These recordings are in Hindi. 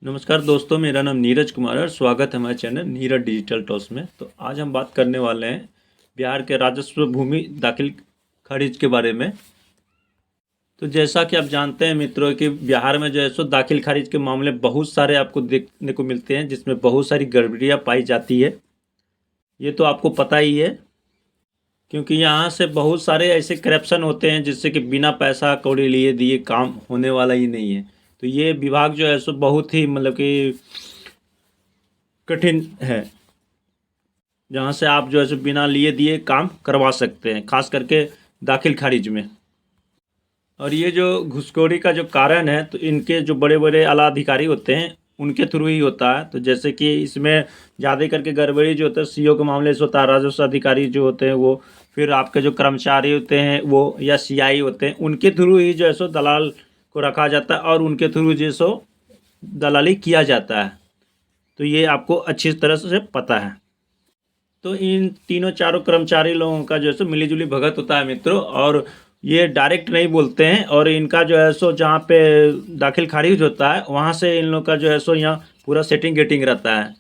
नमस्कार दोस्तों, मेरा नाम नीरज कुमार है और स्वागत है हमारे चैनल नीरज डिजिटल टॉक्स में। तो आज हम बात करने वाले हैं बिहार के राजस्व भूमि दाखिल खारिज के बारे में। तो जैसा कि आप जानते हैं मित्रों कि बिहार में जो है सो दाखिल खारिज के मामले बहुत सारे आपको देखने को मिलते हैं, जिसमें बहुत सारी गड़बड़ियाँ पाई जाती है। ये तो आपको पता ही है, क्योंकि यहाँ से बहुत सारे ऐसे करप्शन होते हैं जिससे कि बिना पैसा कौड़ी लिए दिए काम होने वाला ही नहीं है। तो ये विभाग जो है सो बहुत ही मतलब कि कठिन है, जहाँ से आप जो है सो बिना लिए दिए काम करवा सकते हैं, खास करके दाखिल खारिज में। और ये जो घुसखोरी का जो कारण है, तो इनके जो बड़े बड़े आला अधिकारी होते हैं उनके थ्रू ही होता है। तो जैसे कि इसमें ज़्यादा करके गड़बड़ी जो होता है सीओ के मामले से होता है, राजस्व अधिकारी जो होते हैं वो, फिर आपके जो कर्मचारी होते हैं वो, या सीआई होते हैं, उनके थ्रू ही जो है सो दलाल को रखा जाता है और उनके थ्रू जो सो दलाली किया जाता है। तो ये आपको अच्छी तरह से पता है। तो इन तीनों चारों कर्मचारी लोगों का जो है सो मिलीजुली भगत होता है मित्रों, और ये डायरेक्ट नहीं बोलते हैं। और इनका जो है सो जहाँ पे दाखिल खारिज होता है वहाँ से इन लोग का जो है सो यहाँ पूरा सेटिंग गेटिंग रहता है।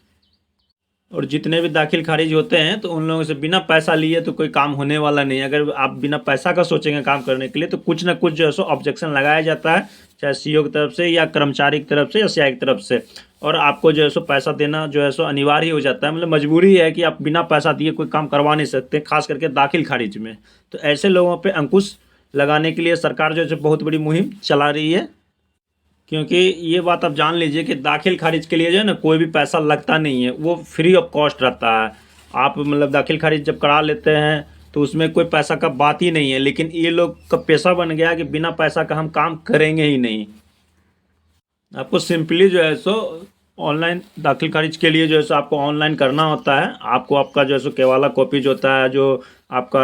और जितने भी दाखिल खारिज होते हैं तो उन लोगों से बिना पैसा लिए तो कोई काम होने वाला नहीं है। अगर आप बिना पैसा का सोचेंगे काम करने के लिए तो कुछ ना कुछ जो है सो ऑब्जेक्शन लगाया जाता है, चाहे सीईओ की तरफ से या कर्मचारी की तरफ से या सीआई की तरफ से। और आपको जो है सो पैसा देना जो है सो अनिवार्य ही हो जाता है, मतलब मजबूरी है कि आप बिना पैसा दिए कोई काम करवा नहीं सकते, खास करके दाखिल खारिज में। तो ऐसे लोगों पर अंकुश लगाने के लिए सरकार जो है बहुत बड़ी मुहिम चला रही है। क्योंकि ये बात आप जान लीजिए कि दाखिल खारिज के लिए जो है ना कोई भी पैसा लगता नहीं है, वो फ्री ऑफ कॉस्ट रहता है। आप मतलब दाखिल खारिज जब करा लेते हैं तो उसमें कोई पैसा का बात ही नहीं है। लेकिन ये लोग का पेशा बन गया कि बिना पैसा का हम काम करेंगे ही नहीं। आपको सिंपली जो है सो ऑनलाइन दाखिल खारिज के लिए जो है सो आपको ऑनलाइन करना होता है। आपको आपका जो है सो केवाला कॉपी जो होता है, जो आपका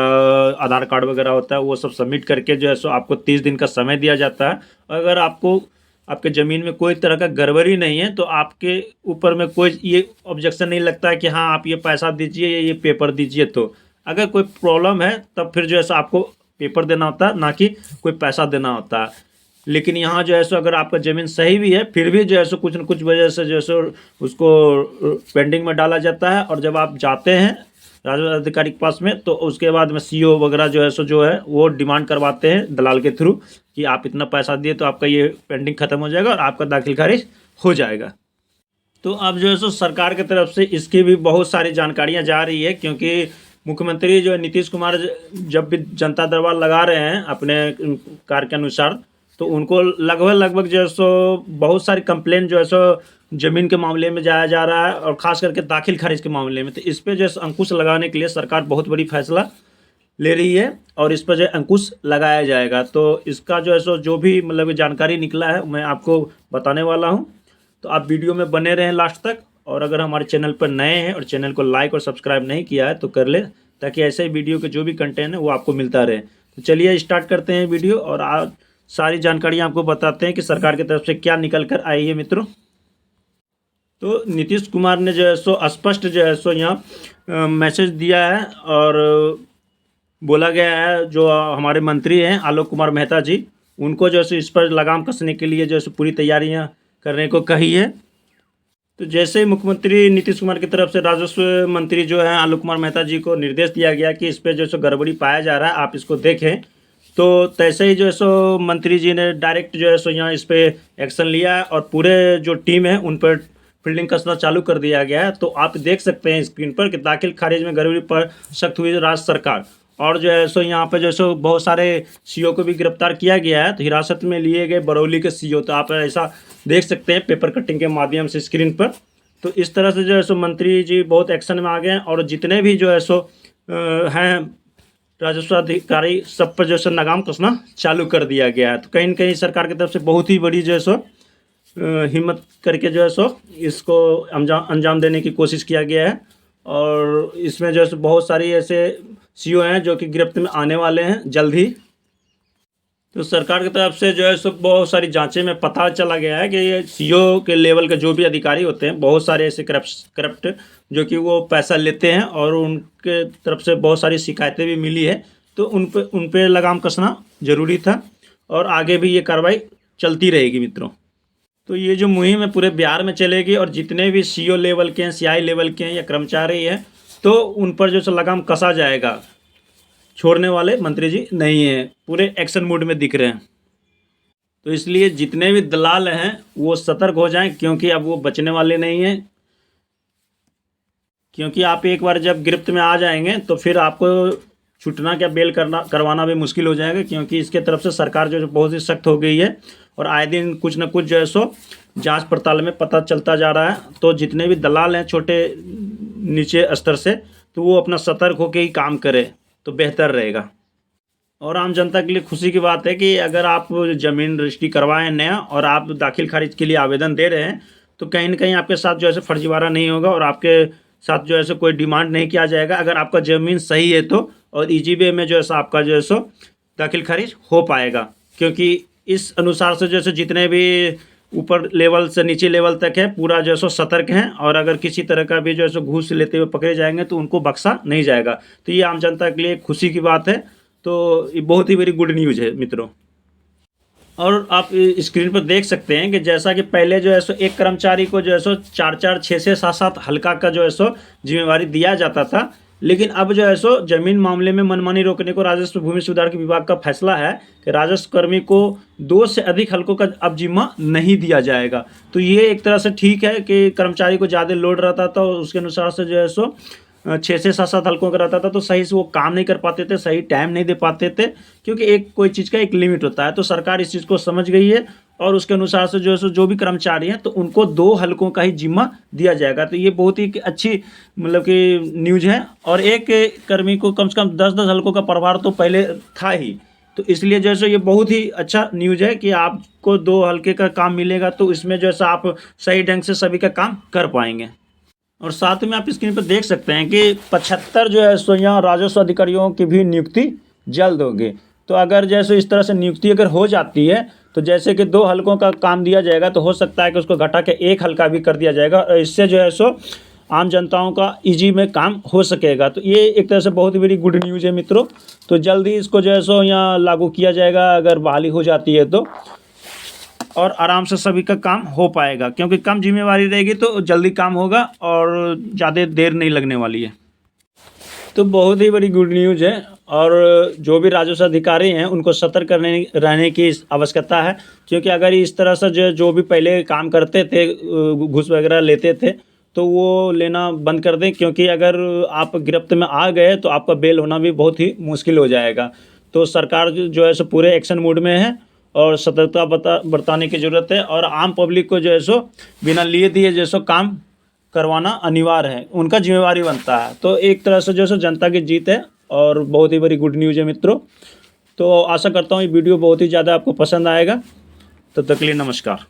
आधार कार्ड वगैरह होता है, वो सब सबमिट करके जो है सो आपको 30 दिन का समय दिया जाता है। अगर आपको आपके ज़मीन में कोई तरह का गड़बड़ी नहीं है तो आपके ऊपर में कोई ये ऑब्जेक्शन नहीं लगता है कि हाँ आप ये पैसा दीजिए या ये पेपर दीजिए। तो अगर कोई प्रॉब्लम है तब फिर जो है सो आपको पेपर देना होता है, ना कि कोई पैसा देना होता है। लेकिन यहाँ जो है सो अगर आपका ज़मीन सही भी है फिर भी जो है सो कुछ न कुछ वजह से जो है सो उसको पेंडिंग में डाला जाता है। और जब आप जाते हैं राजस्व अधिकारी के पास में तो उसके बाद में सीओ वगैरह जो है सो जो है वो डिमांड करवाते हैं दलाल के थ्रू कि आप इतना पैसा दिए तो आपका ये पेंडिंग खत्म हो जाएगा और आपका दाखिल खारिज हो जाएगा। तो अब जो है सो सरकार की तरफ से इसकी भी बहुत सारी जानकारियाँ जा रही है, क्योंकि मुख्यमंत्री जो है नीतीश कुमार जब भी जनता दरबार लगा रहे हैं अपने कार्य के अनुसार, तो उनको लगभग लगभग जो है सो बहुत सारी कंप्लेन जो है सो ज़मीन के मामले में जाया जा रहा है, और ख़ास करके दाखिल खारिज के मामले में। तो इस पर जो है अंकुश लगाने के लिए सरकार बहुत बड़ी फैसला ले रही है और इस पर जो है अंकुश लगाया जाएगा। तो इसका जो है सो जो भी मतलब जानकारी निकला है मैं आपको बताने वाला हूँ। तो आप वीडियो में बने रहें लास्ट तक। और अगर हमारे चैनल पर नए हैं और चैनल को लाइक और सब्सक्राइब नहीं किया है तो कर ले, ताकि ऐसे ही वीडियो के जो भी कंटेंट है वो आपको मिलता रहे। तो चलिए स्टार्ट करते हैं वीडियो, और आज सारी जानकारियाँ आपको बताते हैं कि सरकार की तरफ से क्या निकल कर आई है मित्रों। तो नीतीश कुमार ने जो है सो स्पष्ट जो है सो यहाँ मैसेज दिया है, और बोला गया है जो हमारे मंत्री हैं आलोक कुमार मेहता जी, उनको जो है इस पर लगाम कसने के लिए जो है पूरी तैयारियां करने को कही है। तो जैसे ही मुख्यमंत्री नीतीश कुमार की तरफ से राजस्व मंत्री जो है आलोक कुमार मेहता जी को निर्देश दिया गया कि इस पर जो है गड़बड़ी पाया जा रहा है, आप इसको देखें, तो तैसे ही जो है सो मंत्री जी ने डायरेक्ट जो है सो यहाँ इस पर एक्शन लिया है और पूरे जो टीम है उन पर फील्डिंग कसना चालू कर दिया गया है। तो आप देख सकते हैं स्क्रीन पर कि दाखिल खारिज में गड़बड़ी पर सख्त हुई राज्य सरकार। और जो है सो यहाँ पे जो है सो बहुत सारे सीओ को भी गिरफ्तार किया गया है। तो हिरासत में लिए गए बरौली के सीओ, तो आप ऐसा देख सकते हैं पेपर कटिंग के माध्यम से स्क्रीन पर। तो इस तरह से जो है सो मंत्री जी बहुत एक्शन में आ गए हैं, और जितने भी जो है सो हैं राजस्व अधिकारी सब पर जो है लगाम कसना चालू कर दिया गया है। तो कहीं न कहीं सरकार की तरफ से बहुत ही बड़ी जो है सो हिम्मत करके जो है सो इसको अंजाम देने की कोशिश किया गया है। और इसमें जो है बहुत सारी ऐसे सीओ हैं जो कि गिरफ्त में आने वाले हैं जल्द ही। तो सरकार की तरफ से जो है सो बहुत सारी जांचें में पता चला गया है कि ये सीओ के लेवल के जो भी अधिकारी होते हैं, बहुत सारे ऐसे करप्ट जो कि वो पैसा लेते हैं, और उनके तरफ से बहुत सारी शिकायतें भी मिली है। तो उन पे लगाम कसना ज़रूरी था, और आगे भी ये कार्रवाई चलती रहेगी मित्रों। तो ये जो मुहिम है पूरे बिहार में चलेगी और जितने भी सीओ लेवल के हैं, सीआई लेवल के हैं या कर्मचारी हैं तो उन पर जो है लगाम कसा जाएगा। छोड़ने वाले मंत्री जी नहीं हैं, पूरे एक्शन मोड में दिख रहे हैं। तो इसलिए जितने भी दलाल हैं वो सतर्क हो जाएं, क्योंकि अब वो बचने वाले नहीं हैं। क्योंकि आप एक बार जब गिरफ्त में आ जाएंगे तो फिर आपको छूटना क्या, बेल करवाना भी मुश्किल हो जाएगा, क्योंकि इसके तरफ से सरकार जो बहुत ही सख्त हो गई है और आए दिन कुछ न कुछ जो है सो जांच पड़ताल में पता चलता जा रहा है। तो जितने भी दलाल हैं छोटे नीचे स्तर से, तो वो अपना सतर्क होकर ही काम करें तो बेहतर रहेगा। और आम जनता के लिए खुशी की बात है कि अगर आप ज़मीन रजिस्ट्री करवाएं नया और आप दाखिल खारिज के लिए आवेदन दे रहे हैं तो कहीं ना कहीं आपके साथ जो है फर्जीवाड़ा नहीं होगा और आपके साथ जो है कोई डिमांड नहीं किया जाएगा अगर आपका ज़मीन सही है तो। और ईजी वे में जो है आपका जो है दाखिल खारिज हो पाएगा, क्योंकि इस अनुसार से जो है जितने भी ऊपर लेवल से नीचे लेवल तक है पूरा जो है सतर्क हैं, और अगर किसी तरह का भी जो है घूस लेते हुए पकड़े जाएंगे तो उनको बख्शा नहीं जाएगा। तो ये आम जनता के लिए खुशी की बात है। तो ये बहुत ही बड़ी गुड न्यूज़ है मित्रों। और आप स्क्रीन पर देख सकते हैं कि जैसा कि पहले जो है एक कर्मचारी को जो है 4-4, 6-6, 7-7 हल्का का जो है जिम्मेवारी दिया जाता था, लेकिन अब जो है जमीन मामले में मनमानी रोकने को राजस्व भूमि सुधार के विभाग का फैसला है कि राजस्व कर्मी को 2 से अधिक हल्कों का अब जिम्मा नहीं दिया जाएगा। तो ये एक तरह से ठीक है कि कर्मचारी को ज़्यादा लोड रहता था और उसके अनुसार से जो है 6 से 7-7 हल्कों का रहता था तो सही से वो काम नहीं कर पाते थे, सही टाइम नहीं दे पाते थे, क्योंकि एक कोई चीज़ का एक लिमिट होता है। तो सरकार इस चीज़ को समझ गई है और उसके अनुसार से जो है जो भी कर्मचारी हैं तो उनको 2 हल्कों का ही जिम्मा दिया जाएगा। तो ये बहुत ही अच्छी मतलब कि न्यूज़ है। और एक कर्मी को कम से कम 10-10 हल्कों का प्रभार तो पहले था ही, तो इसलिए जो है ये बहुत ही अच्छा न्यूज़ है कि आपको 2 हल्के का काम मिलेगा। तो इसमें जो है आप सही ढंग से सभी का काम कर पाएंगे। और साथ में आप स्क्रीन पर देख सकते हैं कि 75 जो है यहाँ राजस्व अधिकारियों की भी नियुक्ति जल्द होगी। तो अगर जैसे इस तरह से नियुक्ति अगर हो जाती है तो जैसे कि 2 हल्कों का काम दिया जाएगा तो हो सकता है कि उसको घटा के 1 हल्का भी कर दिया जाएगा और इससे जो है आम जनताओं का ईजी में काम हो सकेगा। तो ये एक तरह से बहुत ही बड़ी गुड न्यूज़ है मित्रों। तो जल्दी इसको जो है यहाँ लागू किया जाएगा अगर बहाली हो जाती है तो, और आराम से सभी का काम हो पाएगा, क्योंकि कम जिम्मेवारी रहेगी तो जल्दी काम होगा और ज़्यादा देर नहीं लगने वाली है। तो बहुत ही बड़ी गुड न्यूज़ है। और जो भी राजस्व अधिकारी हैं उनको सतर्क रहने की आवश्यकता है, क्योंकि अगर इस तरह से जो भी पहले काम करते थे घूस वगैरह लेते थे तो वो लेना बंद कर दें, क्योंकि अगर आप गिरफ्त में आ गए तो आपका बेल होना भी बहुत ही मुश्किल हो जाएगा। तो सरकार जो है पूरे एक्शन मोड में है और सतर्कता बरताने की ज़रूरत है। और आम पब्लिक को जो है बिना लिए दिए जो काम करवाना अनिवार्य है, उनका जिम्मेवारी बनता है। तो एक तरह से जो है जनता की जीत है और बहुत ही बड़ी गुड न्यूज़ है मित्रों। तो आशा करता हूँ ये वीडियो बहुत ही ज़्यादा आपको पसंद आएगा। तब तक के लिए नमस्कार।